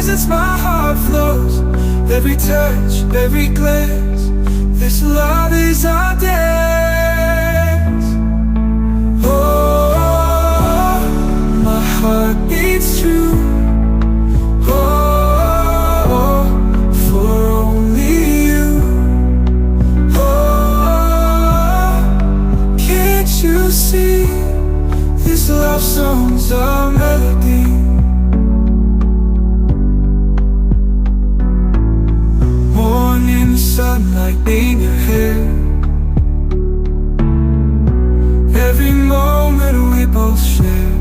presence my heart flows. Every touch, every glance, this love is our dance. Oh, my heart beats true. Oh, for only you. Oh, can't you see? This love song's a melody. Morning sunlight in your hair. Every moment we both share.